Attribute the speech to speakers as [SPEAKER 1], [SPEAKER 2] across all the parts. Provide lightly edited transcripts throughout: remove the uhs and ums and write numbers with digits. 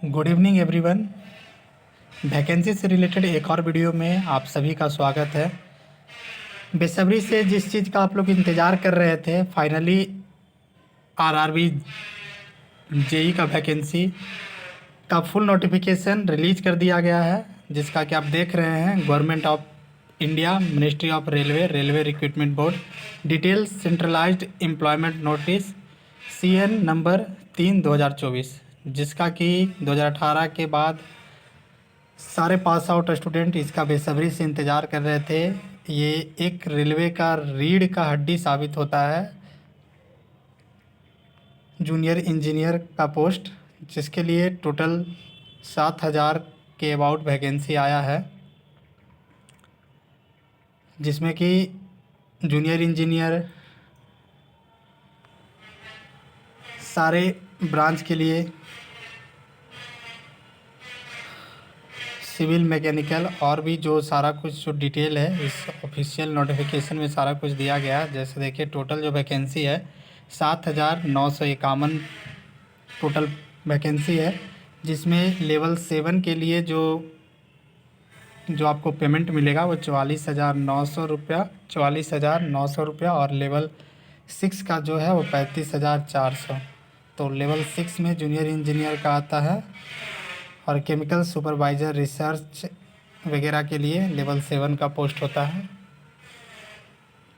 [SPEAKER 1] Good evening everyone. Vacancy से related एक और वीडियो में आप सभी का स्वागत है। बेसब्री से जिस चीज़ का आप लोग इंतज़ार कर रहे थे, फाइनली आरआरबी जेई का वैकेंसी का फुल नोटिफिकेशन रिलीज कर दिया गया है, जिसका कि आप देख रहे हैं। Government of India, ministry of railway, railway recruitment board, details centralised employment notice CN number 3/2024, जिसका कि 2018 के बाद सारे पास आउट स्टूडेंट इसका बेसब्री से इंतज़ार कर रहे थे। ये एक रेलवे का रीढ़ का हड्डी साबित होता है, जूनियर इंजीनियर का पोस्ट, जिसके लिए टोटल 7,000 के अबाउट वैकेंसी आया है, जिसमें कि जूनियर इंजीनियर सारे ब्रांच के लिए, सिविल, मैकेनिकल और भी जो सारा कुछ जो डिटेल है इस ऑफिशियल नोटिफिकेशन में सारा कुछ दिया गया है। जैसे देखिए, टोटल जो वैकेंसी है 7,951 टोटल वैकेंसी है, जिसमें लेवल 7 के लिए जो आपको पेमेंट मिलेगा वो 44,900 रुपया और लेवल 6 का जो है वो 35,400। तो लेवल 6 में जूनियर इंजीनियर का आता है और केमिकल सुपरवाइज़र रिसर्च वगैरह के लिए लेवल 7 का पोस्ट होता है।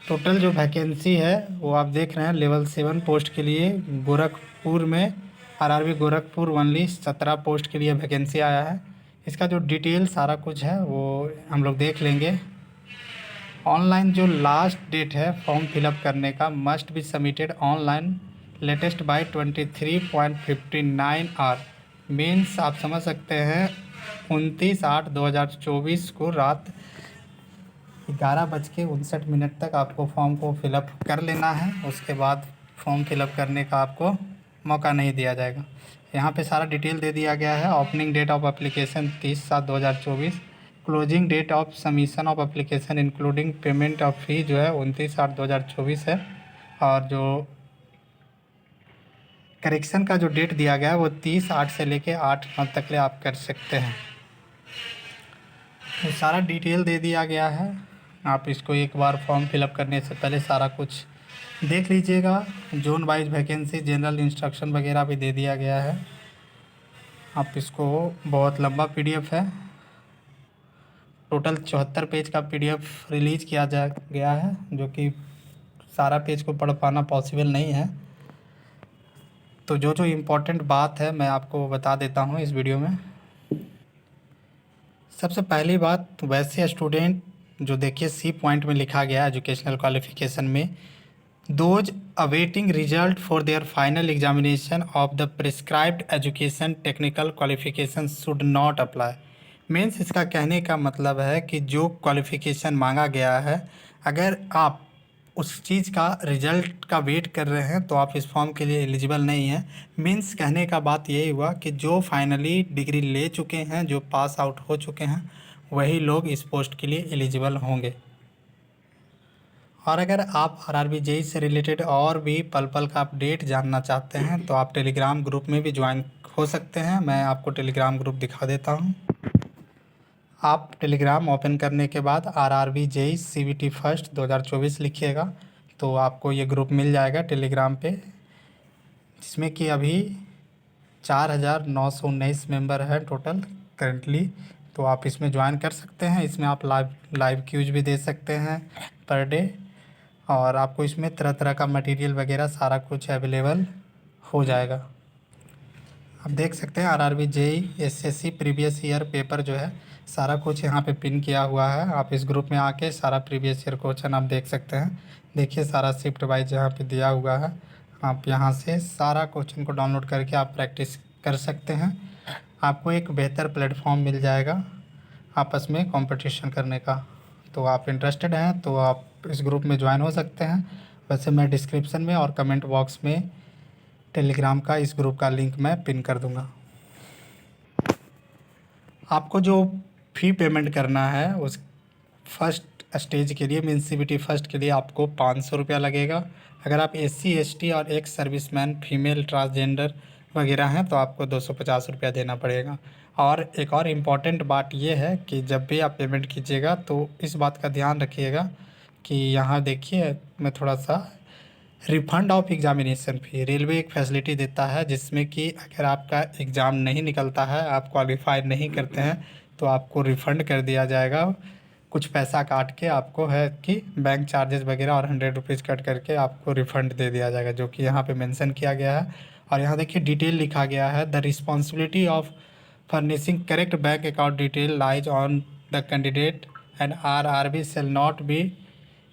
[SPEAKER 1] टोटल जो वैकेंसी है वो आप देख रहे हैं, लेवल 7 पोस्ट के लिए गोरखपुर में, आरआरबी गोरखपुर ओनली 17 पोस्ट के लिए वैकेंसी आया है। इसका जो डिटेल सारा कुछ है वो हम लोग देख लेंगे। ऑनलाइन जो लास्ट डेट है फॉर्म फिलअप करने का, must be submitted online latest by 23.59 hour. Means आप समझ सकते हैं 29/8/2024 को रात 11:59 तक आपको फॉर्म को फिलअप कर लेना है। उसके बाद फॉर्म फिलअप करने का आपको मौका नहीं दिया जाएगा। यहाँ पे सारा डिटेल दे दिया गया है। Opening date of application 30/7/2024, closing date of submission of application including payment of fee जो है 29/8/2024 है, और जो करेक्शन का जो डेट दिया गया है वो 30/8 से लेके 8/9 तक ले आप कर सकते हैं। तो सारा डिटेल दे दिया गया है। आप इसको एक बार फॉर्म फिलअप करने से पहले सारा कुछ देख लीजिएगा। Zone wise vacancy, general instruction वगैरह भी दे दिया गया है। आप इसको, बहुत लंबा PDF है, टोटल 74 पेज का PDF रिलीज़ किया गया है, जो कि सारा पेज को पढ़ पाना पॉसिबल नहीं है। तो जो इम्पोर्टेंट बात है मैं आपको बता देता हूँ इस वीडियो में। सबसे पहली बात, वैसे स्टूडेंट जो देखिए C पॉइंट में लिखा गया है एजुकेशनल क्वालिफिकेशन में, those awaiting result for their final examination of the prescribed education technical qualification should not apply. Means इसका कहने का मतलब है कि जो क्वालिफिकेशन मांगा गया है, अगर आप उस चीज़ का रिजल्ट का वेट कर रहे हैं तो आप इस फॉर्म के लिए एलिजिबल नहीं हैं। मीन्स कहने का बात यही हुआ कि जो फाइनली डिग्री ले चुके हैं, जो पास आउट हो चुके हैं, वही लोग इस पोस्ट के लिए एलिजिबल होंगे। और अगर आप आरआरबी जेई से रिलेटेड और भी पल पल का अपडेट जानना चाहते हैं तो आप टेलीग्राम ग्रुप में भी ज्वाइन हो सकते हैं। मैं आपको टेलीग्राम ग्रुप दिखा देता हूं। आप टेलीग्राम ओपन करने के बाद आरआरबी जेई CBT फर्स्ट 2024 लिखिएगा तो आपको ये ग्रुप मिल जाएगा टेलीग्राम पे, जिसमें कि अभी 4,919 मेंबर हैं टोटल करेंटली। तो आप इसमें ज्वाइन कर सकते हैं। इसमें आप लाइव क्यूज भी दे सकते हैं पर डे, और आपको इसमें तरह तरह का मटेरियल वगैरह सारा कुछ अवेलेबल हो जाएगा। आप देख सकते हैं RRB JE SSC previous year paper जो है सारा कुछ यहाँ पे पिन किया हुआ है। आप इस ग्रुप में आके सारा प्रीवियस ईयर क्वेश्चन आप देख सकते हैं। देखिए सारा शिफ्ट वाइज यहाँ पे दिया हुआ है। आप यहाँ से सारा क्वेश्चन को डाउनलोड करके आप प्रैक्टिस कर सकते हैं। आपको एक बेहतर प्लेटफॉर्म मिल जाएगा आपस में कंपटीशन करने का। तो आप इंटरेस्टेड हैं तो आप इस ग्रुप में ज्वाइन हो सकते हैं। वैसे मैं डिस्क्रिप्शन में और कमेंट बॉक्स में टेलीग्राम का इस ग्रुप का लिंक मैं पिन कर दूंगा। आपको जो फ़ी पेमेंट करना है उस फर्स्ट स्टेज के लिए, मीन्स CBT फर्स्ट के लिए आपको 500 रुपया लगेगा। अगर आप SC ST और एक्स सर्विसमैन, फीमेल, ट्रांसजेंडर वगैरह हैं तो आपको 250 रुपया देना पड़ेगा। और एक और इम्पॉर्टेंट बात ये है कि जब भी आप पेमेंट कीजिएगा तो इस बात का ध्यान रखिएगा कि यहाँ देखिए, मैं थोड़ा सा refund of examination fee, railway एक फैसिलिटी देता है जिसमें कि अगर आपका एग्ज़ाम नहीं निकलता है, आप क्वालिफाई नहीं करते हैं, तो आपको रिफ़ंड कर दिया जाएगा। कुछ पैसा काट के आपको है कि बैंक चार्जेस वगैरह और 100 रुपीज़ कट करके आपको रिफ़ंड दे दिया जाएगा, जो कि यहाँ पे मेंशन किया गया है। और यहाँ देखिए डिटेल लिखा गया है, the responsibility of furnishing correct bank account detail lies on the candidate and RRB shall not be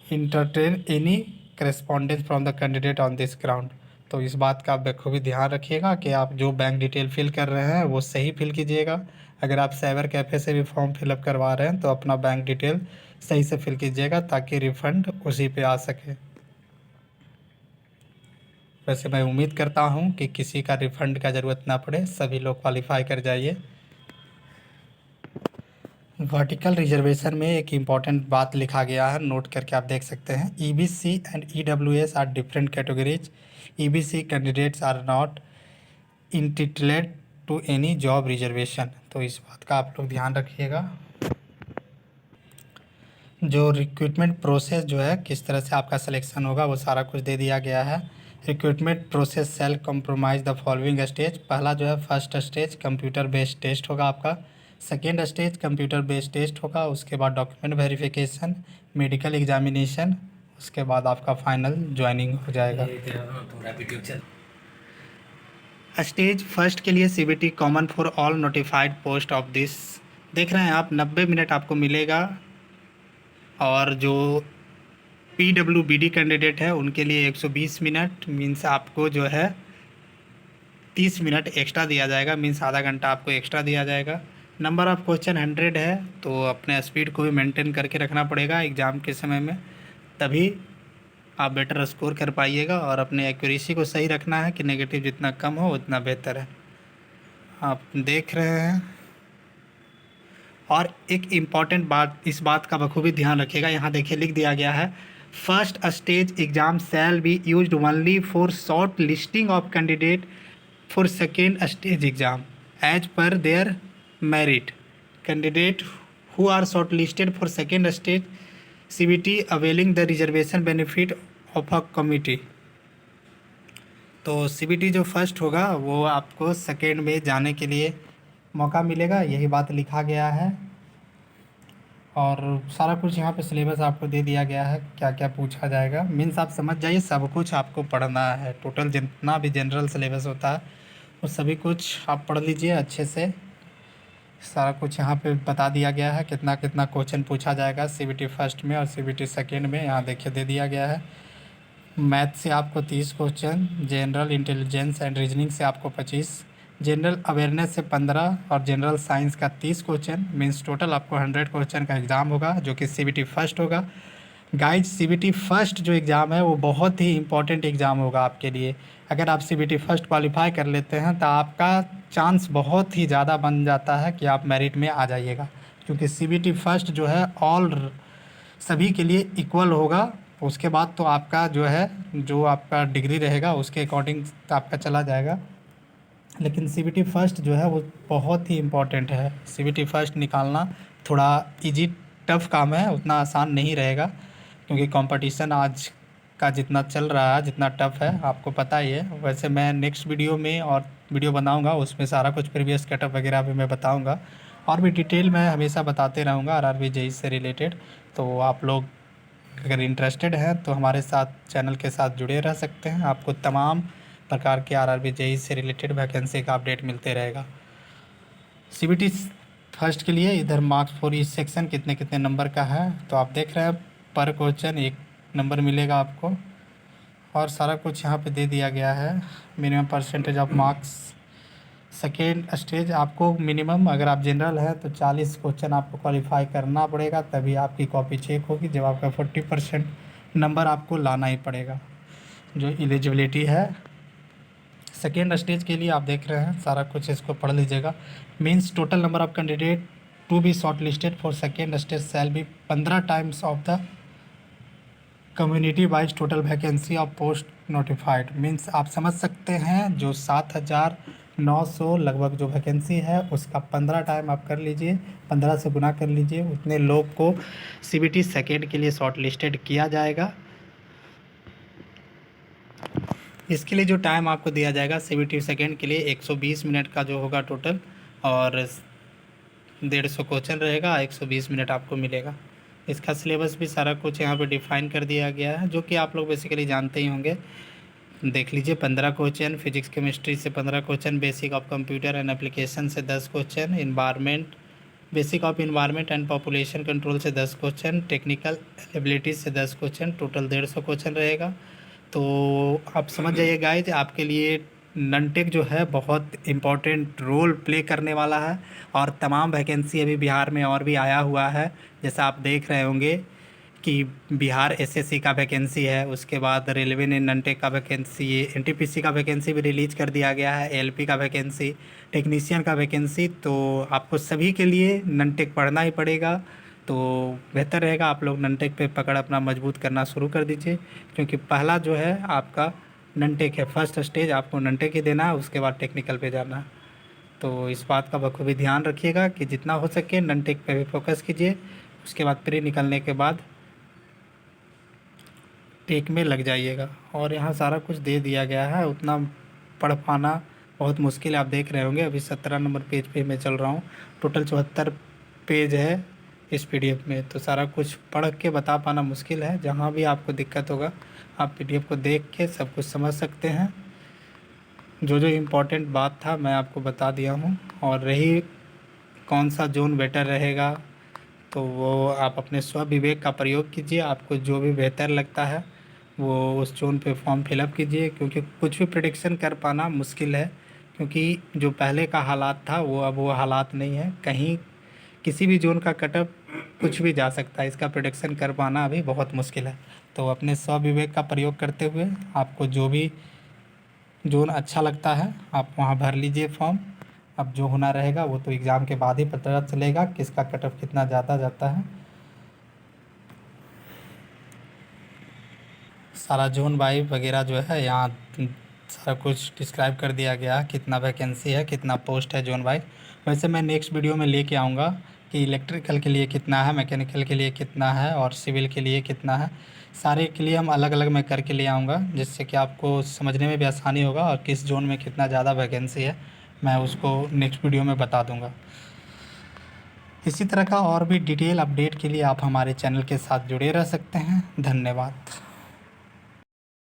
[SPEAKER 1] entertain any correspondence from the candidate on this ground. तो इस बात का आप बखूबी ध्यान रखिएगा कि आप जो बैंक डिटेल फिल कर रहे हैं वो सही फिल कीजिएगा। अगर आप साइबर कैफ़े से भी फॉर्म फिलअप करवा रहे हैं तो अपना बैंक डिटेल सही से फिल कीजिएगा ताकि रिफ़ंड उसी पे आ सके। वैसे मैं उम्मीद करता हूँ कि किसी का रिफ़ंड का ज़रूरत ना पड़े, सभी लोग क्वालिफाई कर जाइए। वर्टिकल रिजर्वेशन में एक इम्पॉर्टेंट बात लिखा गया है, नोट करके आप देख सकते हैं। EBC and EWS are different categories. EBC candidates are not entitled to any job reservation. तो इस बात का आप लोग ध्यान रखिएगा। जो रिक्रूटमेंट प्रोसेस जो है, किस तरह से आपका सिलेक्शन होगा, वो सारा कुछ दे दिया गया है। Recruitment process shall compromise the following stage. पहला जो है first stage computer based test होगा आपका। Second stage computer based test होगा। उसके बाद डॉक्यूमेंट वेरिफिकेशन, मेडिकल एग्जामिनेशन, उसके बाद आपका फाइनल ज्वाइनिंग हो जाएगा। स्टेज फर्स्ट के लिए CBT common for all notified post of this. देख रहे हैं आप, 90 मिनट आपको मिलेगा। और जो PWBD कैंडिडेट है उनके लिए 120 मिनट, मीन्स आपको जो है 30 मिनट एक्स्ट्रा दिया जाएगा, मीन्स आधा घंटा आपको एक्स्ट्रा दिया जाएगा। नंबर ऑफ़ क्वेश्चन 100 है, तो अपने स्पीड को भी मेंटेन करके रखना पड़ेगा एग्ज़ाम के समय में, तभी आप बेटर स्कोर कर पाइएगा। और अपने एक्यूरेसी को सही रखना है कि नेगेटिव जितना कम हो उतना बेहतर है। आप देख रहे हैं। और एक इम्पॉर्टेंट बात, इस बात का बखूबी ध्यान रखिएगा, यहाँ देखिए लिख दिया गया है, first stage exam shall be used only for short listing of candidate for second stage exam as per their merit. Candidate who are short listed for second stage CBT availing the reservation benefit of a committee. तो CBT जो first होगा वो आपको second में जाने के लिए मौका मिलेगा, यही बात लिखा गया है। और सारा कुछ यहाँ पे सिलेबस आपको दे दिया गया है, क्या क्या पूछा जाएगा, मीन्स आप समझ जाइए सब कुछ आपको पढ़ना है। टोटल जितना भी जनरल सिलेबस होता है वो सभी कुछ आप पढ़ लीजिए अच्छे से। सारा कुछ यहाँ पे बता दिया गया है, कितना कितना क्वेश्चन पूछा जाएगा CBT फर्स्ट में और CBT सेकेंड में, यहाँ देखिए दे दिया गया है। मैथ से आपको 30 question, general intelligence and reasoning से आपको 25, जनरल अवेयरनेस से 15 और जनरल साइंस का 30 क्वेश्चन, मीन्स टोटल आपको 100 क्वेश्चन का एग्ज़ाम होगा जो कि CBT फर्स्ट होगा। गाइज CBT फर्स्ट जो एग्ज़ाम है वो बहुत ही इंपॉर्टेंट एग्ज़ाम होगा आपके लिए। अगर आप CBT फर्स्ट क्वालिफाई कर लेते हैं तो आपका चांस बहुत ही ज़्यादा बन जाता है कि आप मेरिट में आ जाइएगा, क्योंकि CBT फर्स्ट जो है ऑल सभी के लिए इक्वल होगा। उसके बाद तो आपका जो है, जो आपका डिग्री रहेगा उसके अकॉर्डिंग आपका चला जाएगा, लेकिन CBT फर्स्ट जो है वो बहुत ही इम्पॉर्टेंट है। CBT फर्स्ट निकालना थोड़ा इजी टफ़ काम है, उतना आसान नहीं रहेगा, क्योंकि कंपटीशन आज का जितना चल रहा है, जितना टफ़ है आपको पता ही है। वैसे मैं नेक्स्ट वीडियो में और वीडियो बनाऊंगा, उसमें सारा कुछ प्रीवियस कटअप वगैरह भी मैं बताऊंगा, और भी डिटेल मैं हमेशा बताते रहूँगा RRB JEE से रिलेटेड। तो आप लोग अगर इंटरेस्टेड हैं तो हमारे साथ चैनल के साथ जुड़े रह सकते हैं, आपको तमाम प्रकार के RRB JEE से रिलेटेड वैकेंसी का अपडेट मिलते रहेगा। CBT फर्स्ट के लिए इधर मार्क्स फॉर इस सेक्शन कितने कितने नंबर का है तो आप देख रहे हैं, पर क्वेश्चन 1 नंबर मिलेगा आपको, और सारा कुछ यहाँ पे दे दिया गया है। Minimum percentage of marks second stage आपको मिनिमम, अगर आप जनरल हैं तो 40 क्वेश्चन आपको क्वालिफाई करना पड़ेगा, तभी आपकी कॉपी चेक होगी। जब आपका 40% नंबर आपको लाना ही पड़ेगा जो एलिजिबिलिटी है। सेकेंड स्टेज के लिए आप देख रहे हैं, सारा कुछ इसको पढ़ लीजिएगा। Means total number of candidate to be short listed for second stage shall be 15 times of the community wise total vacancy of post notified means आप समझ सकते हैं जो 7,900 लगभग जो वैकेंसी है उसका 15 टाइम आप कर लीजिए, 15 से गुना कर लीजिए, उतने लोग को CBT सेकेंड के लिए शॉर्ट लिस्टेड किया जाएगा। इसके लिए जो टाइम आपको दिया जाएगा CBT सेकेंड के लिए 120 मिनट का जो होगा टोटल, और 150 क्वेश्चन रहेगा, 120 मिनट आपको मिलेगा। इसका सिलेबस भी सारा कुछ यहाँ पे डिफाइन कर दिया गया है, जो कि आप लोग बेसिकली जानते ही होंगे। देख लीजिए, 15 क्वेश्चन फिजिक्स केमिस्ट्री से, 15 question basic of computer and application से 10 question, environment basic of environment and population control से 10 क्वेश्चन, टेक्निकल एबिलिटीज से 10 क्वेश्चन, टोटल 150 क्वेश्चन रहेगा। तो आप समझ जाइए गाइज, आपके लिए ननटेक जो है बहुत इम्पोर्टेंट रोल प्ले करने वाला है, और तमाम वैकेंसी अभी बिहार में और भी आया हुआ है। जैसा आप देख रहे होंगे कि बिहार SSC का वैकेंसी है, उसके बाद रेलवे ने ननटेक का वैकेंसी, NTPC का वैकेंसी भी रिलीज़ कर दिया गया है, LP का वैकेंसी, टेक्नीशियन का वैकेंसी। तो आपको सभी के लिए ननटेक पढ़ना ही पड़ेगा। तो बेहतर रहेगा आप लोग ननटेक पे पकड़ अपना मजबूत करना शुरू कर दीजिए, क्योंकि पहला जो है आपका ननटेक है, फर्स्ट स्टेज आपको ननटेक ही देना है, उसके बाद टेक्निकल पे जाना है। तो इस बात का बखूबी ध्यान रखिएगा कि जितना हो सके ननटेक पे भी फोकस कीजिए, उसके बाद प्री निकलने के बाद टेक में लग जाइएगा। और यहाँ सारा कुछ दे दिया गया है, उतना पढ़ पाना बहुत मुश्किल है। आप देख रहे होंगे अभी 17 नंबर पेज पे मैं चल रहा हूँ, टोटल 74 पेज है इस PDF में, तो सारा कुछ पढ़ के बता पाना मुश्किल है। जहाँ भी आपको दिक्कत होगा आप PDF को देख के सब कुछ समझ सकते हैं। जो जो इम्पोर्टेंट बात था मैं आपको बता दिया हूँ। और रही कौन सा जोन बेटर रहेगा, तो वो आप अपने स्व विवेक का प्रयोग कीजिए, आपको जो भी बेहतर लगता है वो उस जोन पे फॉर्म फिलअप कीजिए, क्योंकि कुछ भी प्रेडिक्शन कर पाना मुश्किल है, क्योंकि जो पहले का हालात था वो अब वो हालात नहीं है। कहीं किसी भी जोन का कटअप कुछ भी जा सकता है, इसका प्रेडिक्शन कर पाना अभी बहुत मुश्किल है। तो अपने स्व विवेक का प्रयोग करते हुए आपको जो भी जोन अच्छा लगता है आप वहाँ भर लीजिए फॉर्म। अब जो होना रहेगा वो तो एग्ज़ाम के बाद ही पता चलेगा किसका कटअप कितना ज़्यादा जाता है। सारा जोन वाई वगैरह जो है यहाँ सारा कुछ डिस्क्राइब कर दिया गया है, कितना वैकेंसी है, कितना पोस्ट है जोन वाई। वैसे मैं नेक्स्ट वीडियो में लेके आऊँगा कि इलेक्ट्रिकल के लिए कितना है, मैकेनिकल के लिए कितना है और सिविल के लिए कितना है। सारे के लिए हम अलग अलग मैं करके ले आऊँगा, जिससे कि आपको समझने में भी आसानी होगा, और किस जोन में कितना ज़्यादा वैकेंसी है मैं उसको नेक्स्ट वीडियो में बता दूँगा। इसी तरह का और भी डिटेल अपडेट के लिए आप हमारे चैनल के साथ जुड़े रह सकते हैं। धन्यवाद।